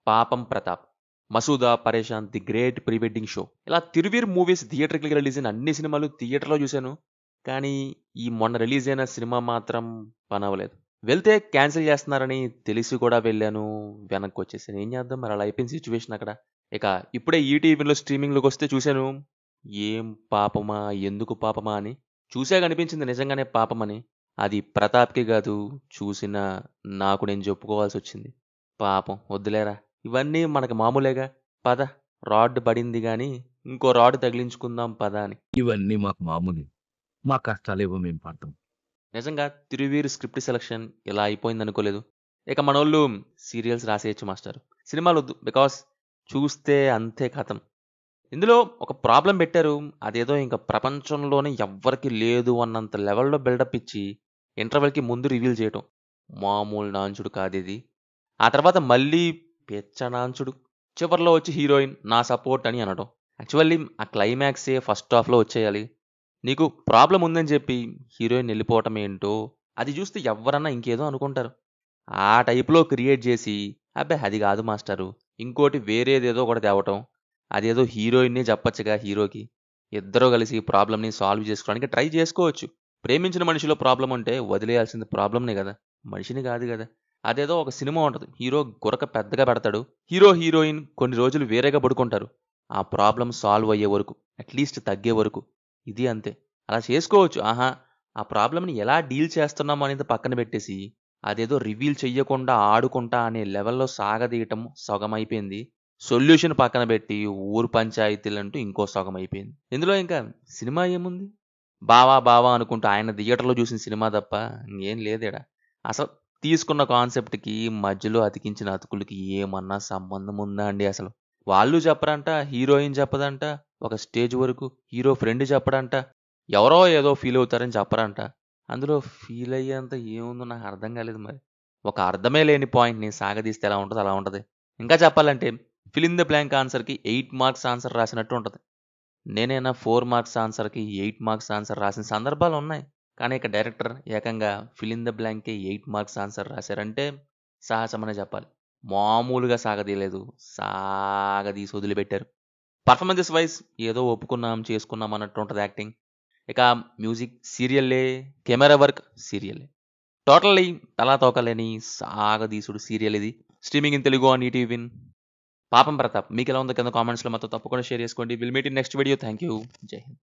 పాపం ప్రతాప్, మసూదా, పరేషాన్, the great pre wedding show, ఇలా తిరువీర్ మూవీస్ థియేటర్కి రిలీజ్ అయిన అన్ని సినిమాలు థియేటర్లో చూశాను. కానీ ఈ మొన్న రిలీజ్ అయిన సినిమా మాత్రం పనవలేదు. వెళ్తే క్యాన్సిల్ చేస్తున్నారని తెలిసి కూడా వెళ్ళాను, వెనక్కి వచ్చేసాను. ఏం చేద్దాం, మరి అలా అయిపోయింది సిచ్యువేషన్ అక్కడ. ఇక ఇప్పుడే ఈటీవీలో స్ట్రీమింగ్లోకి వస్తే చూశాను. ఏం పాపమా, ఎందుకు పాపమా అని చూసాక అనిపించింది నిజంగానే పాపమని. అది ప్రతాప్కి కాదు, చూసిన నాకు నేను చెప్పుకోవాల్సి వచ్చింది. పాపం వద్దులేరా, ఇవన్నీ మనకు మామూలేగా. పద, రాడ్ పడింది గాని ఇంకో రాడ్ తగిలించుకుందాం పద అని. ఇవన్నీ మాకు మామూలు. మా కష్టాలేవో మేము పడతాం. నిజంగా తిరువీరు స్క్రిప్ట్ సెలక్షన్ ఇలా అయిపోయింది అనుకోలేదు. ఇక మనోళ్ళు సీరియల్స్ రాసేయచ్చు మాస్టర్, సినిమాలు వద్దు, బికాస్ చూస్తే అంతే కథం. ఇందులో ఒక ప్రాబ్లం పెట్టారు, అదేదో ఇంకా ప్రపంచంలోనే ఎవ్వరికి లేదు అన్నంత లెవెల్లో బిల్డప్ ఇచ్చి ఇంటర్వెల్కి ముందు రివీల్ చేయటం మామూలు నాంచుడు కాదేది. ఆ తర్వాత మళ్ళీ పెచ్చ నాంచుడు, చివర్లో వచ్చి హీరోయిన్ నా సపోర్ట్ అని అనడం. యాక్చువల్లీ ఆ క్లైమాక్సే ఫస్ట్ హాఫ్లో వచ్చేయాలి. నీకు ప్రాబ్లం ఉందని చెప్పి హీరోయిన్ వెళ్ళిపోవటం ఏంటో అది చూస్తే ఎవరన్నా ఇంకేదో అనుకుంటారు. ఆ టైప్లో క్రియేట్ చేసి అబ్బే అది కాదు మాస్టరు, ఇంకోటి వేరేదేదో ఒకటి తేవటం, అదేదో హీరోయిన్నే చెప్పచ్చుగా హీరోకి. ఇద్దరూ కలిసి ప్రాబ్లమ్ని సాల్వ్ చేసుకోవడానికి ట్రై చేసుకోవచ్చు. ప్రేమించిన మనిషిలో ప్రాబ్లం ఉంటే వదిలేయాల్సింది ప్రాబ్లమ్నే కదా, మనిషిని కాదు కదా. అదేదో ఒక సినిమా ఉంటుంది, హీరో గురక పెద్దగా పెడతాడు, హీరో హీరోయిన్ కొన్ని రోజులు వేరేగా పడుకుంటారు, ఆ ప్రాబ్లం సాల్వ్ అయ్యే వరకు, అట్లీస్ట్ తగ్గే వరకు. ఇది అంతే, అలా చేసుకోవచ్చు. ఆహా, ఆ ప్రాబ్లమ్ని ఎలా డీల్ చేస్తున్నాం అనేది పక్కన పెట్టేసి అదేదో రివీల్ చెయ్యకుండా ఆడుకుంటా అనే లెవెల్లో సాగదీయటం సగం అయిపోయింది. సొల్యూషన్ పక్కన పెట్టి ఊరు పంచాయతీలంటూ ఇంకో సగం అయిపోయింది. ఇందులో ఇంకా సినిమా ఏముంది, బావా బావా అనుకుంటూ ఆయన థియేటర్లో చూసిన సినిమా తప్ప ఇంకేం లేదేడా. అసలు తీసుకున్న కాన్సెప్ట్కి మధ్యలో అతికించిన అతుకులకి ఏమన్నా సంబంధం ఉందా అండి అసలు? వాళ్ళు చెప్పరంట, హీరోయిన్ చెప్పదంట, ఒక స్టేజ్ వరకు హీరో ఫ్రెండ్ చెప్పడంట, ఎవరో ఏదో ఫీల్ అవుతారని చెప్పరంట. అందులో ఫీల్ అయ్యేంత ఏముందో నాకు అర్థం కాలేదు మరి. ఒక అర్థమే లేని పాయింట్ని సాగదీస్తే ఎలా ఉంటుందో అలా ఉంటుంది. ఇంకా చెప్పాలంటే ఫిల్ ఇన్ ద బ్లాంక్ ఆన్సర్కి 8 మార్క్స్ ఆన్సర్ రాసినట్టు ఉంటుంది. నేనైనా 4 మార్క్స్ ఆన్సర్కి 8 మార్క్స్ ఆన్సర్ రాసిన సందర్భాలు ఉన్నాయి. కానీ ఇక డైరెక్టర్ ఏకంగా ఫిల్ ఇన్ ద బ్లాంక్కి 8 మార్క్స్ ఆన్సర్ రాశారంటే సాహసమనే చెప్పాలి. మామూలుగా సాగదీయలేదు, సాగదీసి వదిలిపెట్టారు. పర్ఫార్మెన్సెస్ వైజ్ ఏదో ఒప్పుకున్నాం చేసుకున్నాం అన్నట్టు ఉంటుంది యాక్టింగ్. ఇక మ్యూజిక్ సీరియల్లే, కెమెరా వర్క్ సీరియల్లే, టోటల్లీ తలా తోకలేని సాగదీసుడు సీరియల్ ఇది. Streaming in Telugu on ETV win. పాపం ప్రతాప్ మీకు ఎలా ఉందో కింద కామెంట్స్లో మాతో తప్పకుండా షేర్ చేసుకోండి. Will meet in next video. Thank you. జై హింద్.